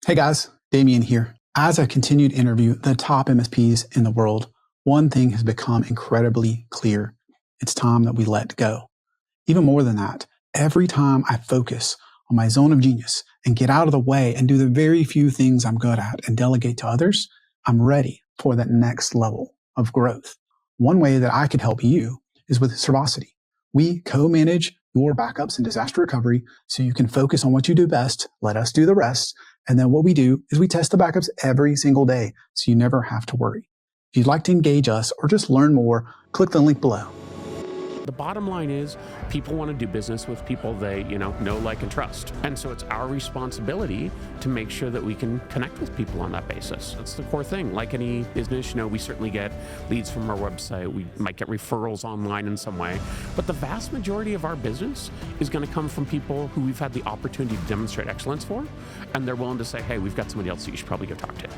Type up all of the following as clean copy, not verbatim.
Hey guys, Damien here. As I continue to interview the top MSPs in the world, one thing has become incredibly clear. It's time that we let go. Even more than that, every time I focus on my zone of genius and get out of the way and do the very few things I'm good at and delegate to others, I'm ready for that next level of growth. One way that I could help you is with Servosity. We co-manage your backups and disaster recovery so you can focus on what you do best, let us do the rest. And then what we do is we test the backups every single day so you never have to worry. If you'd like to engage us or just learn more, click the link below. The bottom line is people want to do business with people they, know, like, and trust. And so it's our responsibility to make sure that we can connect with people on that basis. That's the core thing. Like any business, we certainly get leads from our website. We might get referrals online in some way. But the vast majority of our business is going to come from people who we've had the opportunity to demonstrate excellence for, and they're willing to say, hey, we've got somebody else that you should probably go talk to.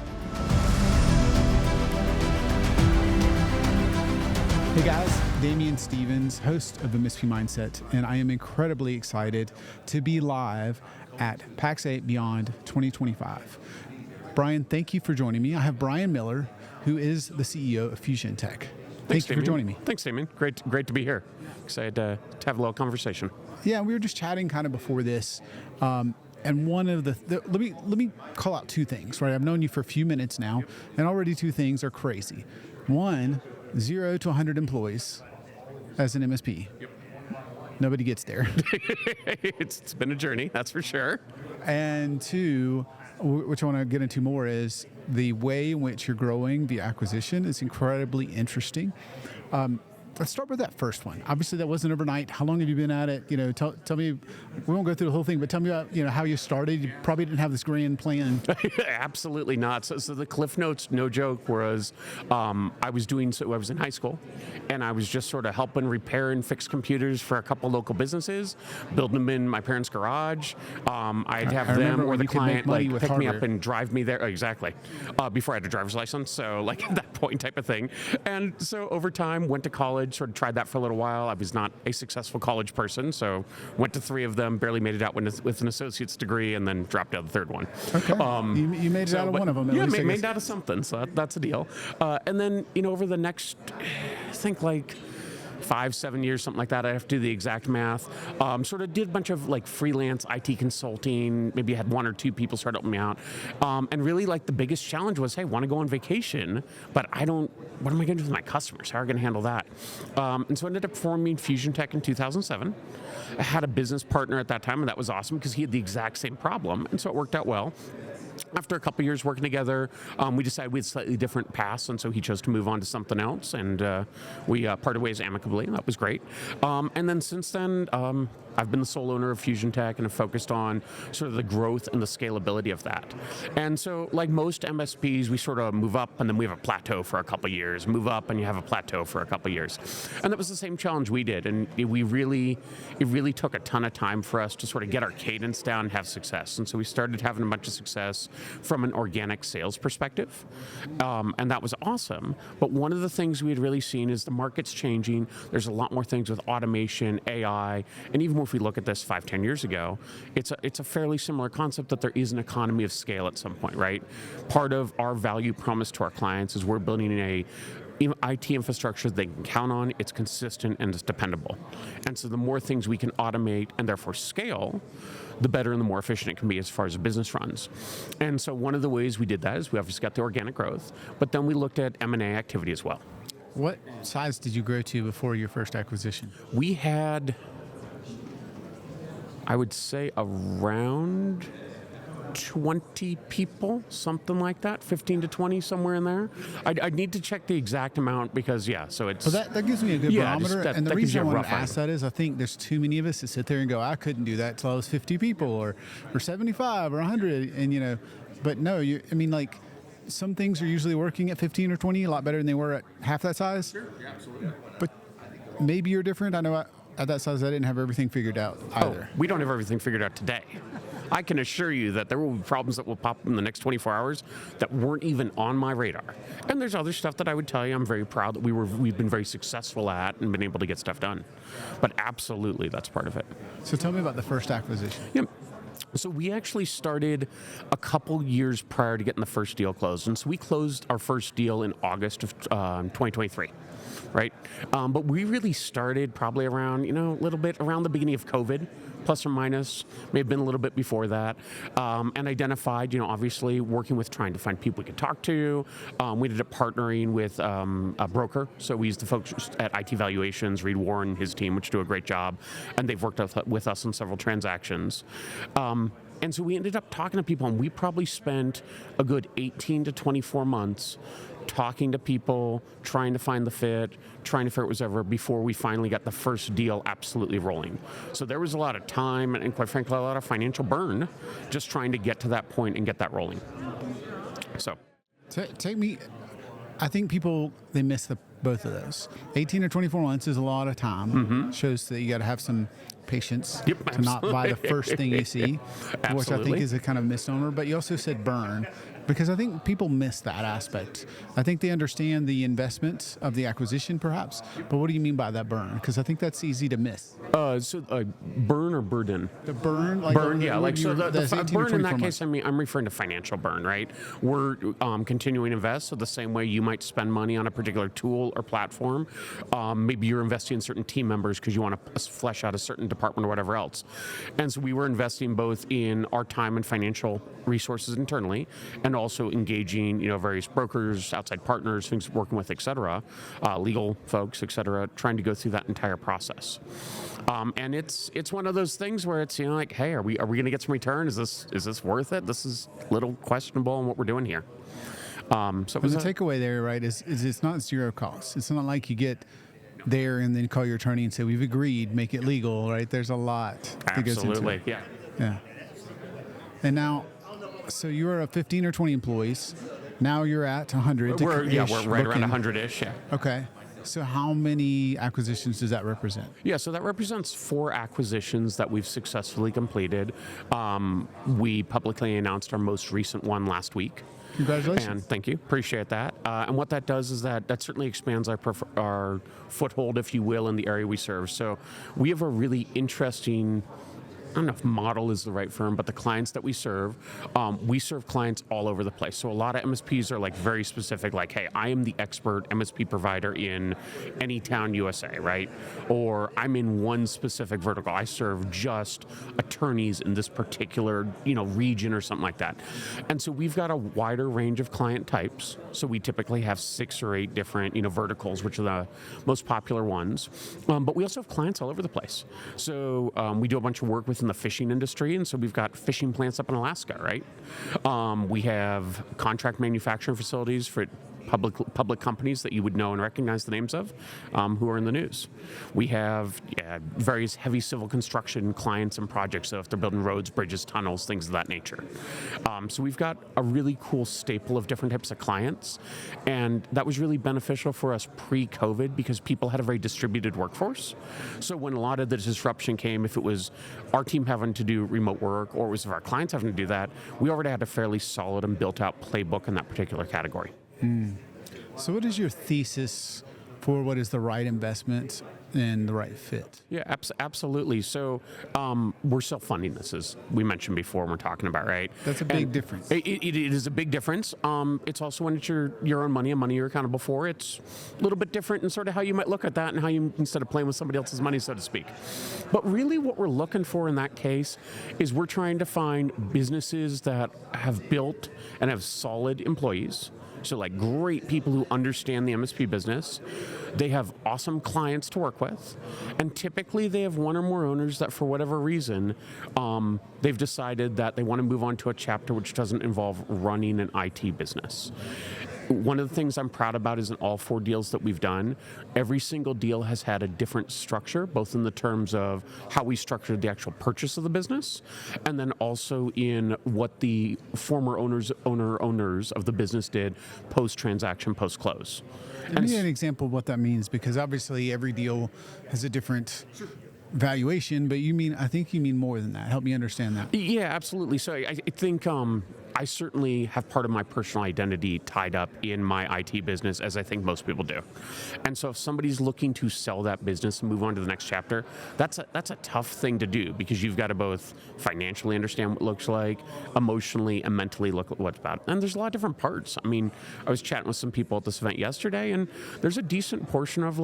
Hey guys, Damien Stevens, host of MSP Mindset, and I am incredibly excited to be live at Pax8 Beyond 2025. Brian, thank you for joining me. I have Brian Miller, who is the CEO of FusionTek. Thank you for joining me. Thanks, Damien. Great to be here. Excited to have a little conversation. Yeah, we were just chatting kind of before this. And one of let me call out two things, right? I've known you for a few minutes now, and already two things are crazy. One, 0 to 100 employees as an MSP. Yep. Nobody gets there. It's been a journey, that's for sure. And two, which I want to get into more, is the way in which you're growing the acquisition is incredibly interesting. Let's start with that first one. Obviously, that wasn't overnight. How long have you been at it? Tell me. We won't go through the whole thing, but tell me about how you started. You probably didn't have this grand plan. Absolutely not. So the Cliff Notes, no joke, was I was in high school, and I was just sort of helping repair and fix computers for a couple local businesses, building them in my parents' garage. I'd have them or the client pick me up and drive me there. Oh, exactly. Before I had a driver's license, so like at that point type of thing. And so over time, went to college. Sort of tried that for a little while. I was not a successful college person, so went to 3 of them, barely made it out with an associate's degree, and then dropped out the third one. Okay. You made it out of one of them. Yeah, made it out of something, so that's a deal. And then, over the next, I think 5-7 years, something like that. I have to do the exact math. Sort of did a bunch of freelance IT consulting. Maybe had 1 or 2 people start helping me out. And really the biggest challenge was, hey, want to go on vacation, but what am I going to do with my customers? How are I going to handle that? And so I ended up forming FusionTek in 2007. I had a business partner at that time, and that was awesome because he had the exact same problem. And so it worked out well. After a couple years working together, we decided we had slightly different paths, and so he chose to move on to something else, and we parted ways amicably, and that was great. And then since then, I've been the sole owner of FusionTek and have focused on sort of the growth and the scalability of that. And so, like most MSPs, we sort of move up, and then we have a plateau for a couple years, move up, and you have a plateau for a couple years. And that was the same challenge we did, and it really took a ton of time for us to sort of get our cadence down and have success. And so we started having a bunch of success from an organic sales perspective, and that was awesome. But one of the things we had really seen is the market's changing. There's a lot more things with automation, AI, and even if we look at this 5-10 years ago, it's a fairly similar concept that there is an economy of scale at some point, right? Part of our value promise to our clients is we're building a IT infrastructure they can count on, it's consistent, and it's dependable. And so the more things we can automate and therefore scale, the better and the more efficient it can be as far as a business runs. And so one of the ways we did that is we obviously got the organic growth, but then we looked at M&A activity as well. What size did you grow to before your first acquisition? We had, I would say, around 20 people, something like that, 15 to 20, somewhere in there. I'd need to check the exact amount because, so it's... So that gives me a good barometer, and the reason I want to ask that is I think there's too many of us that sit there and go, I couldn't do that till I was 50 people, or 75, or 100, and but no, some things are usually working at 15 or 20 a lot better than they were at half that size. Sure, yeah, absolutely. But maybe you're different. I know at that size I didn't have everything figured out either. We don't have everything figured out today. I can assure you that there will be problems that will pop up in the next 24 hours that weren't even on my radar. And there's other stuff that I would tell you I'm very proud that we've been very successful at and been able to get stuff done. But absolutely, that's part of it. So tell me about the first acquisition. Yeah. So we actually started a couple years prior to getting the first deal closed. And so we closed our first deal in August of 2023, right? But we really started probably around, a little bit around the beginning of COVID, plus or minus, may have been a little bit before that, and identified, obviously working with trying to find people we could talk to. We ended up partnering with a broker. So we used the folks at IT Valuations, Reed Warren, his team, which do a great job, and they've worked with us on several transactions. And so we ended up talking to people, and we probably spent a good 18 to 24 months talking to people, trying to find the fit, trying to figure out what was ever before we finally got the first deal absolutely rolling. So there was a lot of time and quite frankly, a lot of financial burn just trying to get to that point and get that rolling. So take me, I think people, they miss both of those. 18 or 24 months is a lot of time. Shows that you got to have some patience to not buy the first thing you see, which I think is a kind of misnomer. But you also said burn, because I think people miss that aspect. I think they understand the investment of the acquisition, perhaps. But what do you mean by that burn? Because I think that's easy to miss. Burn or burden? The burn, like burn, yeah. Like so, the burn in that months. case, I'm referring to financial burn, right? We're continuing to invest, so the same way you might spend money on a particular tool or platform, maybe you're investing in certain team members because you want to flesh out a certain department or whatever else. And so we were investing both in our time and financial resources internally, and also engaging, various brokers, outside partners, things working with, et cetera, legal folks, et cetera, trying to go through that entire process. And it's one of those things where it's like, hey, are we going to get some return? Is this worth it? This is a little questionable in what we're doing here. So the takeaway there, right, is it's not zero cost. It's not like you get there and then call your attorney and say we've agreed, make it legal, right? There's a lot that goes into it. Yeah. And now, so you were at 15 or 20 employees. Now you're at 100. We're right around 100-ish. Yeah. Okay. So how many acquisitions does that represent? Yeah, so that represents 4 acquisitions that we've successfully completed. We publicly announced our most recent one last week. Congratulations. And thank you. Appreciate that. And what that does is that certainly expands our foothold, if you will, in the area we serve. So we have a really interesting, I don't know if model is the right term, but the clients that we serve clients all over the place. So a lot of MSPs are like very specific, like, hey, I am the expert MSP provider in any town, USA, right? Or I'm in one specific vertical. I serve just attorneys in this particular, region or something like that. And so we've got a wider range of client types. So we typically have 6 or 8 different, verticals, which are the most popular ones. But we also have clients all over the place. So we do a bunch of work with in the fishing industry, and so we've got fishing plants up in Alaska, right? We have contract manufacturing facilities for public companies that you would know and recognize the names of, who are in the news. We have various heavy civil construction clients and projects, so if they're building roads, bridges, tunnels, things of that nature. So we've got a really cool staple of different types of clients, and that was really beneficial for us pre-COVID because people had a very distributed workforce. So when a lot of the disruption came, if it was our team having to do remote work or it was our clients having to do that, we already had a fairly solid and built-out playbook in that particular category. So what is your thesis for what is the right investment and the right fit? Yeah, absolutely. So we're self-funding this, as we mentioned before and we're talking about, right? That's a big difference. It is a big difference. It's also when it's your own money and money you're accountable for. It's a little bit different in sort of how you might look at that and how you, instead of playing with somebody else's money, so to speak. But really what we're looking for in that case is we're trying to find businesses that have built and have solid employees. So like great people who understand the MSP business. They have awesome clients to work with. And typically they have one or more owners that for whatever reason, they've decided that they want to move on to a chapter which doesn't involve running an IT business. One of the things I'm proud about is in all 4 deals that we've done, every single deal has had a different structure, both in the terms of how we structured the actual purchase of the business, and then also in what the former owners of the business did post-transaction, post-close. Give me an example of what that means, because obviously every deal has a different valuation, but I think you mean more than that. Help me understand that. Yeah, absolutely. So I think I certainly have part of my personal identity tied up in my IT business, as I think most people do. And so if somebody's looking to sell that business and move on to the next chapter, that's a tough thing to do, because you've got to both financially understand what it looks like, emotionally and mentally look at what's about it. And there's a lot of different parts. I mean, I was chatting with some people at this event yesterday, and there's a decent portion of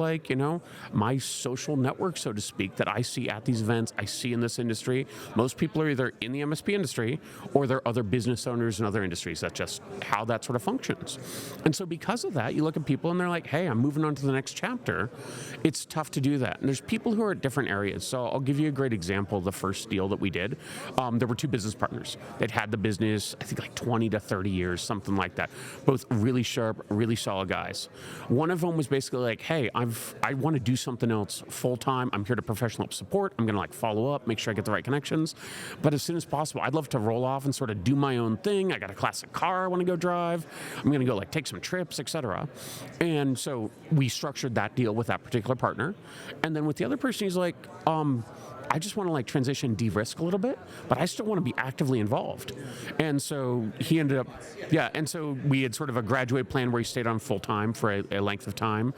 my social network, so to speak, that I see at these events, I see in this industry. Most people are either in the MSP industry or they're other business owners in other industries. That's just how that sort of functions. And so because of that, you look at people and they're like, hey, I'm moving on to the next chapter. It's tough to do that. And there's people who are at different areas. So I'll give you a great example of the first deal that we did. There were two business partners. They'd had the business, I think, like 20 to 30 years, something like that. Both really sharp, really solid guys. One of them was basically like, hey, I want to do something else full time. I'm here to professional support. I'm going to follow up, make sure I get the right connections. But as soon as possible, I'd love to roll off and sort of do my own thing. I got a classic car I want to go drive. I'm going to go take some trips, etc. And so we structured that deal with that particular partner. And then with the other person, he's like, I just want to transition, de-risk a little bit, but I still want to be actively involved. And so he ended up, and so we had sort of a graduate plan where he stayed on full time for a length of time.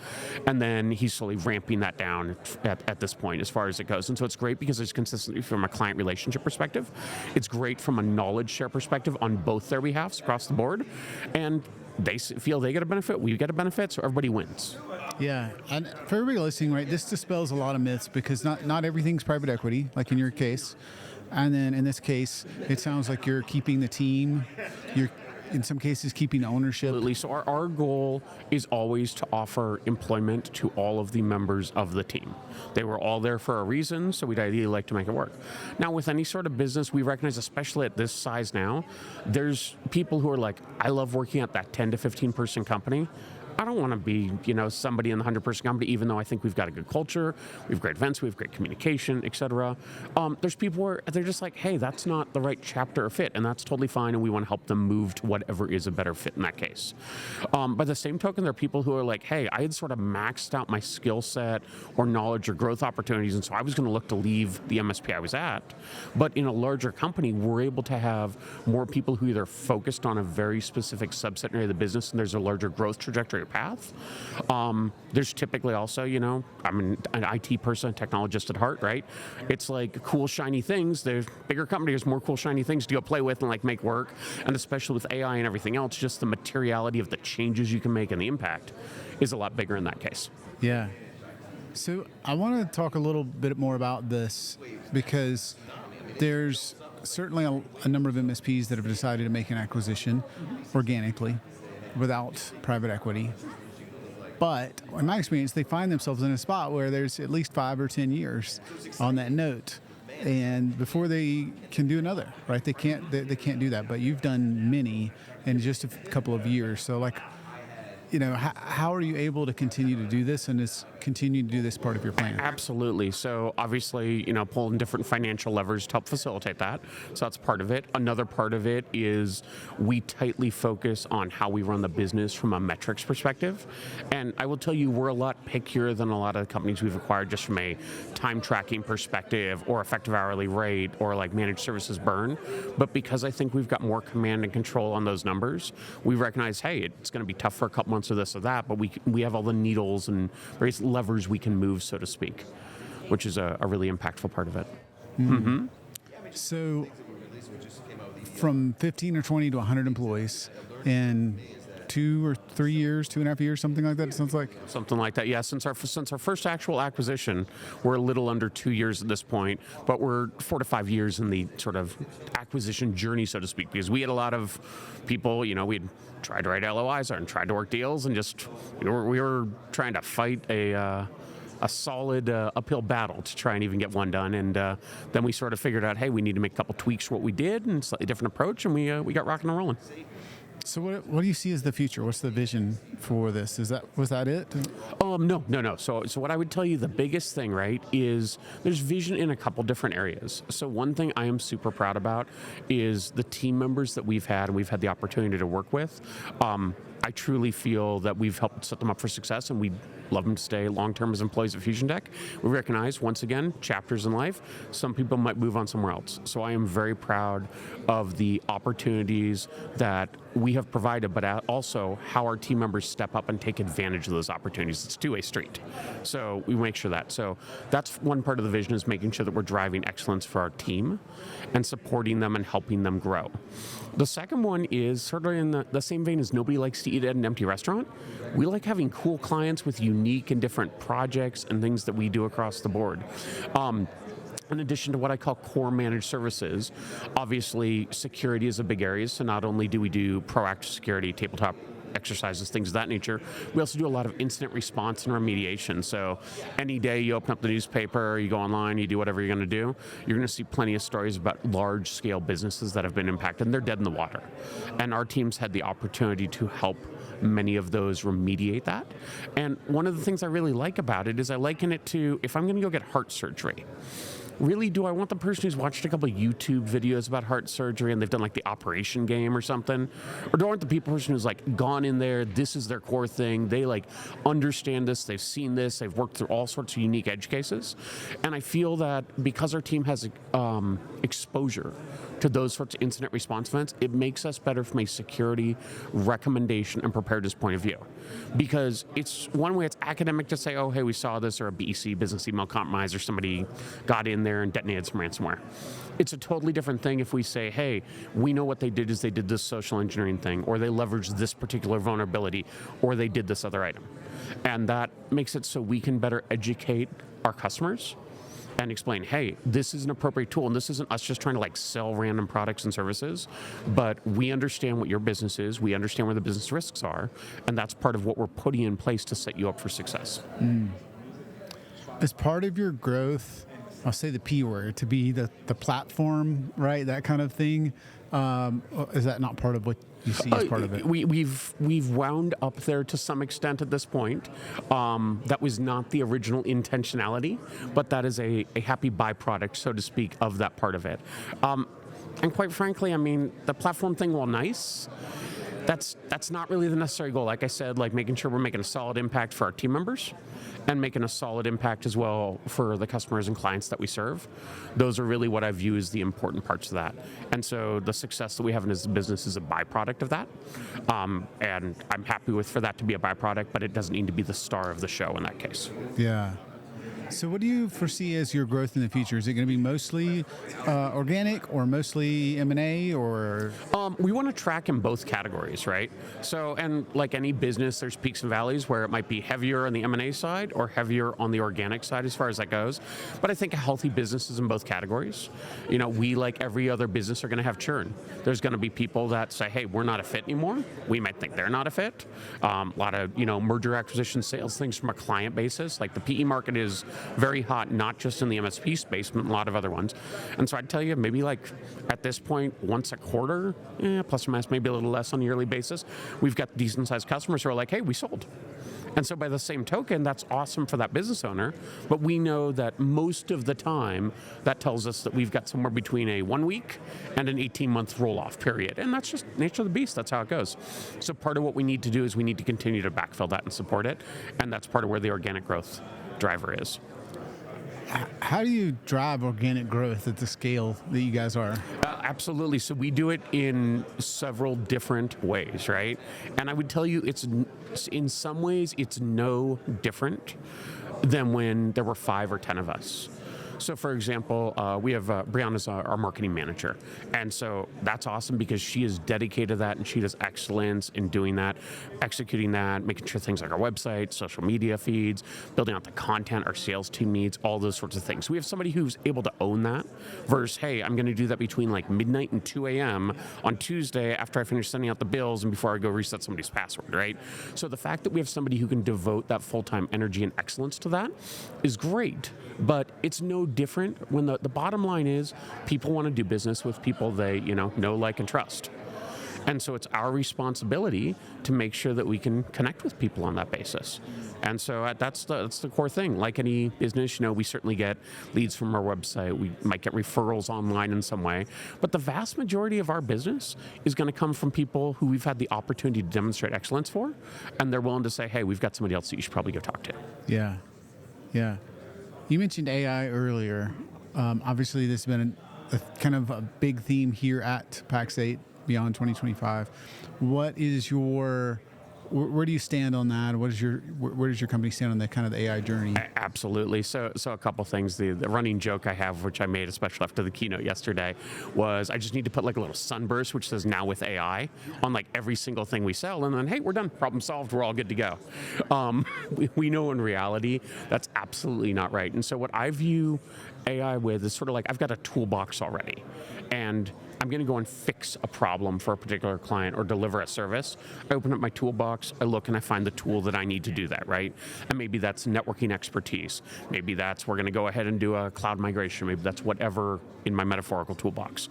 And then he's slowly ramping that down at this point as far as it goes. And so it's great because there's consistency from a client relationship perspective. It's great from a knowledge share perspective on both their behalves across the board. And they feel they get a benefit, we get a benefit, so everybody wins. Yeah, and for everybody listening, right, this dispels a lot of myths, because not everything's private equity, like in your case. And then in this case, it sounds like you're keeping the team, you're in some cases keeping ownership. Absolutely. So our goal is always to offer employment to all of the members of the team. They were all there for a reason, so we'd ideally like to make it work. Now, with any sort of business, we recognize, especially at this size now, there's people who are like, I love working at that 10 to 15 person company. I don't want to be, somebody in the 100-person company, even though I think we've got a good culture, we have great events, we have great communication, etc. There's people where they're just like, hey, that's not the right chapter or fit, and that's totally fine, and we want to help them move to whatever is a better fit in that case. By the same token, there are people who are like, hey, I had sort of maxed out my skill set or knowledge or growth opportunities, and so I was going to look to leave the MSP I was at. But in a larger company, we're able to have more people who either focused on a very specific subset area of the business, and there's a larger growth trajectory path. There's typically also, I'm an IT person, technologist at heart, right? It's like cool, shiny things. There's bigger companies, more cool, shiny things to go play with and make work. And especially with AI and everything else, just the materiality of the changes you can make and the impact is a lot bigger in that case. Yeah. So I want to talk a little bit more about this, because there's certainly a number of MSPs that have decided to make an acquisition organically, without private equity. But in my experience, they find themselves in a spot where there's at least 5 or 10 years on that note, and before they can do another, right? They can't do that. But you've done many in just a couple of years. So how are you able to continue to do this and continue to do this part of your plan? Absolutely. So obviously, pulling different financial levers to help facilitate that. So that's part of it. Another part of it is we tightly focus on how we run the business from a metrics perspective. And I will tell you, we're a lot pickier than a lot of the companies we've acquired just from a time tracking perspective or effective hourly rate or managed services burn. But because I think we've got more command and control on those numbers, we recognize, hey, it's going to be tough for a couple months or this or that, but we have all the needles and various levers we can move, so to speak, which is a really impactful part of it. Mm-hmm. So from 15 or 20 to 100 employees in 2 or 3 years, 2.5 years, something like that, it sounds like? Something like that, yeah. Since our first actual acquisition, we're a little under 2 years at this point, but we're 4 to 5 years in the sort of acquisition journey, so to speak, because we had a lot of people, we'd tried to write LOIs and tried to work deals, and just we were trying to fight a solid uphill battle to try and even get one done. And then we sort of figured out, hey, we need to make a couple tweaks to what we did and slightly different approach, and we got rocking and rolling. So what do you see as the future? What's the vision for this? Was that it? No. So what I would tell you, the biggest thing, right, is there's vision in a couple different areas. So one thing I am super proud about is the team members that we've had and we've had the opportunity to work with. I truly feel that we've helped set them up for success, and we love them to stay long-term as employees at FusionTek. We recognize, once again, chapters in life. Some people might move on somewhere else. So I am very proud of the opportunities that we have provided, but also how our team members step up and take advantage of those opportunities. It's a two-way street. So we make sure that. So that's one part of the vision, is making sure that we're driving excellence for our team and supporting them and helping them grow. The second one is sort of in the same vein as nobody likes to eat at an empty restaurant. We like having cool clients with unique and different projects and things that we do across the board. In addition to what I call core managed services, obviously security is a big area. So not only do we do proactive security, tabletop exercises, things of that nature, we also do a lot of incident response and remediation. So any day you open up the newspaper, you go online, you do whatever you're going to do, you're going to see plenty of stories about large scale businesses that have been impacted, and they're dead in the water. And our teams had the opportunity to help many of those remediate that. And one of the things I really like about it is I liken it to, if I'm going to go get heart surgery, really, do I want the person who's watched a couple of YouTube videos about heart surgery and they've done like the operation game or something? Or do I want the person who's like gone in there, this is their core thing, they like understand this, they've seen this, they've worked through all sorts of unique edge cases? And I feel that because our team has exposure to those sorts of incident response events, it makes us better from a security, recommendation, and preparedness point of view. Because it's one way, it's academic to say, oh, hey, we saw this, or a BEC, business email compromise, or somebody got in there and detonated some ransomware. It's a totally different thing if we say, hey, we know what they did is they did this social engineering thing, or they leveraged this particular vulnerability, or they did this other item. And that makes it so we can better educate our customers and explain, hey, this is an appropriate tool, and this isn't us just trying to like sell random products and services, but we understand what your business is, we understand where the business risks are, and that's part of what we're putting in place to set you up for success. As part of your growth, I'll say the P word, to be the platform, right, that kind of thing, is that not part of what you see as part of it? We've wound up there to some extent at this point. That was not the original intentionality, but that is a happy byproduct, so to speak, of that part of it. And quite frankly, I mean, the platform thing, while nice, that's not really the necessary goal. Like I said, like making sure we're making a solid impact for our team members and making a solid impact as well for the customers and clients that we serve. Those are really what I view as the important parts of that. And so the success that we have in this business is a byproduct of that. And I'm happy for that to be a byproduct, but it doesn't need to be the star of the show in that case. Yeah. So what do you foresee as your growth in the future? Is it going to be mostly organic or mostly M&A, or? We want to track in both categories, right? So, and like any business, there's peaks and valleys where it might be heavier on the M&A side or heavier on the organic side as far as that goes. But I think a healthy business is in both categories. You know, we, like every other business, are going to have churn. There's going to be people that say, hey, we're not a fit anymore. We might think they're not a fit. A lot of, merger acquisition sales things from a client basis. Like the PE market is very hot, not just in the MSP space, but a lot of other ones. And so I'd tell you, maybe like at this point, once a quarter, plus or minus, maybe a little less on a yearly basis, we've got decent sized customers who are like, hey, we sold. And so by the same token, that's awesome for that business owner, but we know that most of the time, that tells us that we've got somewhere between a 1 week and an 18-month roll-off period. And that's just nature of the beast, that's how it goes. So part of what we need to do is we need to continue to backfill that and support it, and that's part of where the organic growth driver is. How do you drive organic growth at the scale that you guys are? Absolutely. So we do it in several different ways, right? And I would tell you, it's in some ways, it's no different than when there were 5 or 10 of us. So for example, we have Brianna is our marketing manager. And so that's awesome because she is dedicated to that and she does excellence in doing that, executing that, making sure things like our website, social media feeds, building out the content our sales team needs, all those sorts of things. So we have somebody who's able to own that versus, hey, I'm going to do that between like midnight and 2 a.m. on Tuesday after I finish sending out the bills and before I go reset somebody's password, right? So the fact that we have somebody who can devote that full-time energy and excellence to that is great, but it's no different when the bottom line is people want to do business with people they know, like, and trust. And so it's our responsibility to make sure that we can connect with people on that basis. And so that's the core thing. Like any business, we certainly get leads from our website. We might get referrals online in some way. But the vast majority of our business is going to come from people who we've had the opportunity to demonstrate excellence for, and they're willing to say, hey, we've got somebody else that you should probably go talk to. Yeah. You mentioned AI earlier. Obviously, this has been a kind of a big theme here at Pax8 Beyond 2025. What is where do you stand on that? Where does your company stand on that kind of the AI journey? Absolutely. So a couple things. The running joke I have, which I made especially after the keynote yesterday, was I just need to put like a little sunburst, which says now with AI, on like every single thing we sell, and then hey, we're done, problem solved, we're all good to go. We know in reality that's absolutely not right. And so what I view AI with is sort of like I've got a toolbox already, and I'm going to go and fix a problem for a particular client or deliver a service. I open up my toolbox, I look, and I find the tool that I need to do that, right? And maybe that's networking expertise. Maybe that's we're going to go ahead and do a cloud migration. Maybe that's whatever in my metaphorical toolbox.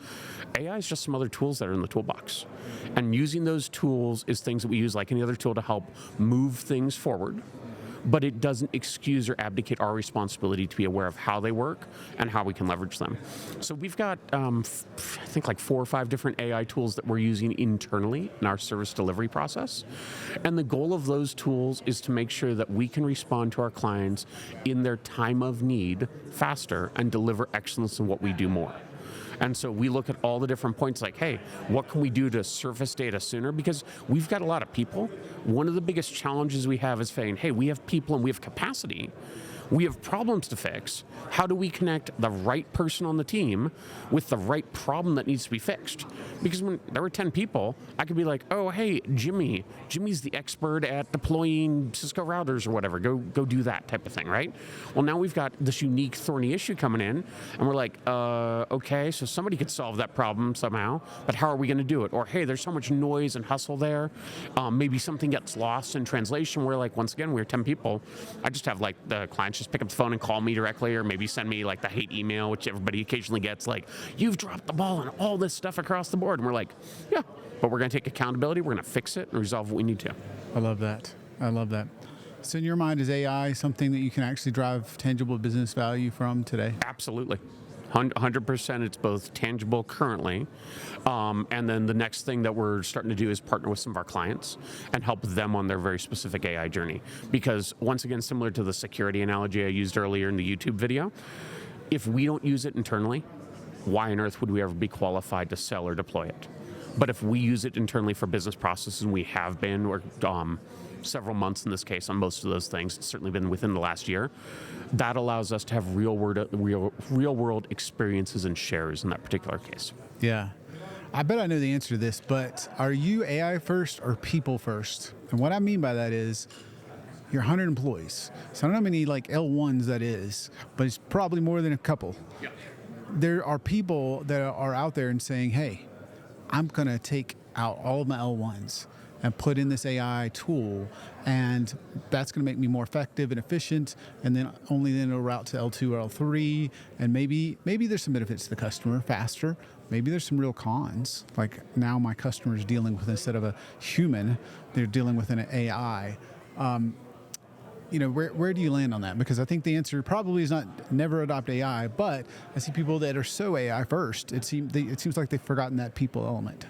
AI is just some other tools that are in the toolbox. And using those tools is things that we use like any other tool to help move things forward. But it doesn't excuse or abdicate our responsibility to be aware of how they work and how we can leverage them. So we've got, I think, like 4 or 5 different AI tools that we're using internally in our service delivery process. And the goal of those tools is to make sure that we can respond to our clients in their time of need faster and deliver excellence in what we do more. And so we look at all the different points like, hey, what can we do to surface data sooner? Because we've got a lot of people. One of the biggest challenges we have is saying, hey, we have people and we have capacity. We have problems to fix. How do we connect the right person on the team with the right problem that needs to be fixed? Because when there were 10 people, I could be like, oh, hey, Jimmy's the expert at deploying Cisco routers or whatever. Go do that type of thing, right? Well, now we've got this unique thorny issue coming in, and we're like, okay, so somebody could solve that problem somehow, but how are we going to do it? Or, hey, there's so much noise and hustle there. Maybe something gets lost in translation. We're like, once again, we're 10 people. I just have like the clients just pick up the phone and call me directly, or maybe send me like the hate email, which everybody occasionally gets, like, you've dropped the ball on all this stuff across the board. And we're like, yeah, but we're going to take accountability, we're going to fix it and resolve what we need to. I love that. So in your mind, is AI something that you can actually drive tangible business value from today? Absolutely. 100%. It's both tangible currently, and then the next thing that we're starting to do is partner with some of our clients and help them on their very specific AI journey. Because once again, similar to the security analogy I used earlier in the YouTube video, if we don't use it internally, why on earth would we ever be qualified to sell or deploy it? But if we use it internally for business processes, and we have been, or several months in this case on most of those things, it's certainly been within the last year, that allows us to have real world experiences and shares in that particular case. Yeah. I bet I know the answer to this, but are you AI first or people first? And what I mean by that is you're 100 employees. So I don't know how many like L1s that is, but it's probably more than a couple. Yeah. There are people that are out there and saying, hey, I'm going to take out all of my L1s and put in this AI tool, and that's going to make me more effective and efficient, and then it'll route to L2 or L3, and maybe there's some benefits to the customer faster. Maybe there's some real cons, like now my customer is dealing with, instead of a human, they're dealing with an AI. Where do you land on that? Because I think the answer probably is not never adopt AI, but I see people that are so AI first. It seems like they've forgotten that people element.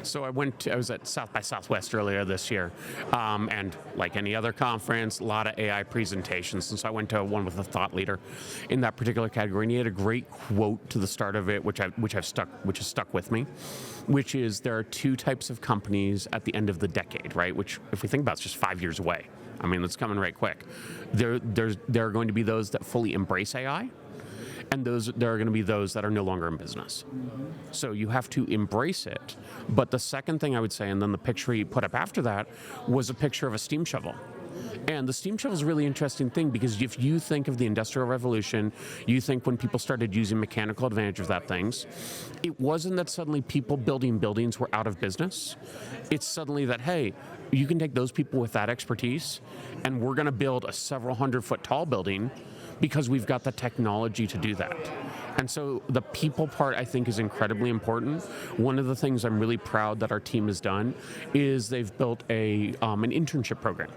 So I was at South by Southwest earlier this year, and like any other conference, a lot of AI presentations. And so I went to one with a thought leader in that particular category, and he had a great quote to the start of it, which has stuck with me, which is there are 2 types of companies at the end of the decade, right? Which, if we think about, it's just 5 years away. I mean, it's coming right quick. There are going to be those that fully embrace AI, and there are going to be those that are no longer in business. So you have to embrace it. But the second thing I would say, and then the picture he put up after that, was a picture of a steam shovel. And the steam shovel is a really interesting thing, because if you think of the Industrial Revolution, you think when people started using mechanical advantage of that things, it wasn't that suddenly people building buildings were out of business. It's suddenly that, hey, you can take those people with that expertise, and we're going to build a several 100-foot tall building, because we've got the technology to do that. And so the people part, I think, is incredibly important. One of the things I'm really proud that our team has done is they've built an internship program.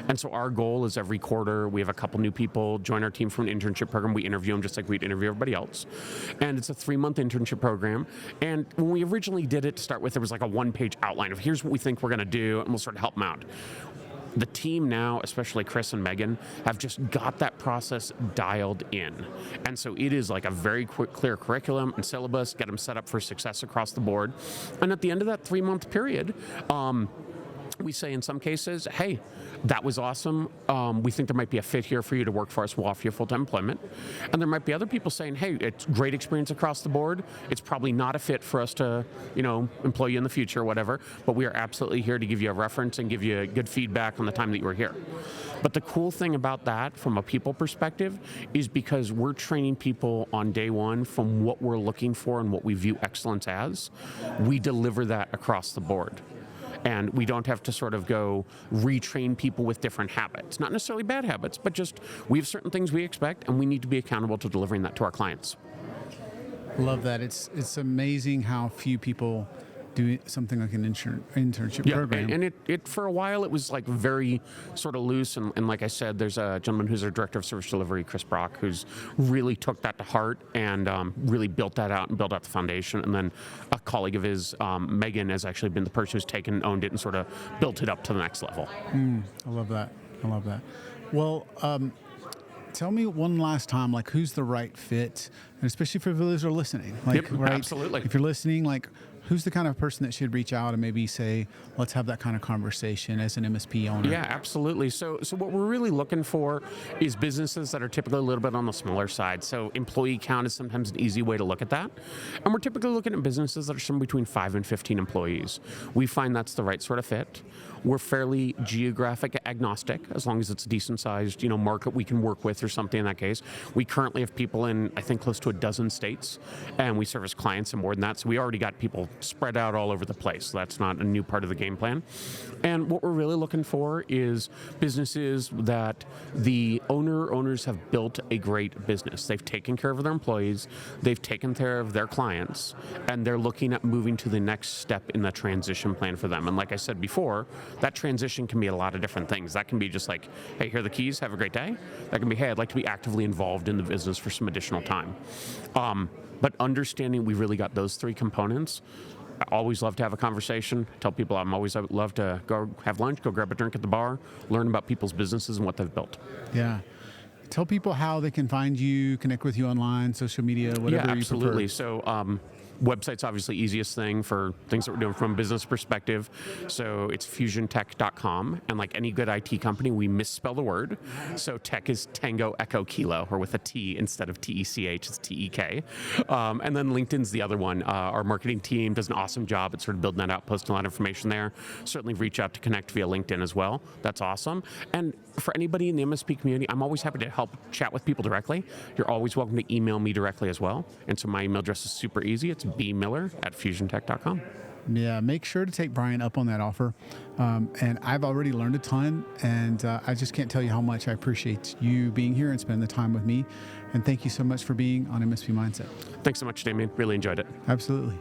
And so our goal is every quarter, we have a couple new people join our team from an internship program. We interview them just like we'd interview everybody else. And it's a 3-month internship program. And when we originally did it to start with, there was like a 1-page outline of here's what we think we're going to do, and we'll sort of help them out. The team now, especially Chris and Megan, have just got that process dialed in. And so it is like a very quick, clear curriculum and syllabus, get them set up for success across the board. And at the end of that 3-month period, we say in some cases, hey, that was awesome. We think there might be a fit here for you to work for us. We'll offer you full-time employment. And there might be other people saying, hey, it's great experience across the board. It's probably not a fit for us to, employ you in the future or whatever, but we are absolutely here to give you a reference and give you good feedback on the time that you were here. But the cool thing about that from a people perspective is because we're training people on day one from what we're looking for and what we view excellence as, we deliver that across the board. And we don't have to sort of go retrain people with different habits. Not necessarily bad habits, but just we have certain things we expect, and we need to be accountable to delivering that to our clients. Love that. It's amazing how few people do something like an internship program. And it for a while it was like very sort of loose, and like I said, there's a gentleman who's our director of service delivery, Chris Brock, who's really took that to heart and really built that out and built out the foundation. And then a colleague of his, Megan, has actually been the person who's taken and owned it and sort of built it up to the next level. I love that. Well, tell me one last time, like, who's the right fit, and especially for those who are listening. Like, Yep, right? absolutely. If you're listening, like, who's the kind of person that should reach out and maybe say, let's have that kind of conversation as an MSP owner? Yeah, absolutely. So what we're really looking for is businesses that are typically a little bit on the smaller side. So employee count is sometimes an easy way to look at that. And we're typically looking at businesses that are somewhere between 5 and 15 employees. We find that's the right sort of fit. We're fairly geographic agnostic, as long as it's a decent sized, market we can work with or something in that case. We currently have people in, I think, close to a dozen states, and we service clients in more than that. So we already got people spread out all over the place. So that's not a new part of the game plan. And what we're really looking for is businesses that the owners have built a great business. They've taken care of their employees, they've taken care of their clients, and they're looking at moving to the next step in the transition plan for them. And like I said before, that transition can be a lot of different things. That can be just like, hey, here are the keys, have a great day. That can be, hey, I'd like to be actively involved in the business for some additional time. But understanding we really got those 3 components, I always love to have a conversation. Tell people I would love to go have lunch, go grab a drink at the bar, learn about people's businesses and what they've built. Yeah. Tell people how they can find you, connect with you online, social media, whatever you prefer. Yeah, absolutely. So website's obviously easiest thing for things that we're doing from a business perspective. So it's FusionTek.com. And like any good IT company, we misspell the word. So tech is Tango Echo Kilo, or with a T instead of TECH, it's TEK. And then LinkedIn's the other one. Our marketing team does an awesome job at sort of building that out, posting a lot of information there. Certainly reach out to connect via LinkedIn as well. That's awesome. And for anybody in the MSP community, I'm always happy to help chat with people directly. You're always welcome to email me directly as well. And so my email address is super easy. It's bmiller@fusiontech.com. Yeah, make sure to take Brian up on that offer. And I've already learned a ton, and I just can't tell you how much I appreciate you being here and spending the time with me. And thank you so much for being on MSP Mindset. Thanks so much, Damien. Really enjoyed it. Absolutely.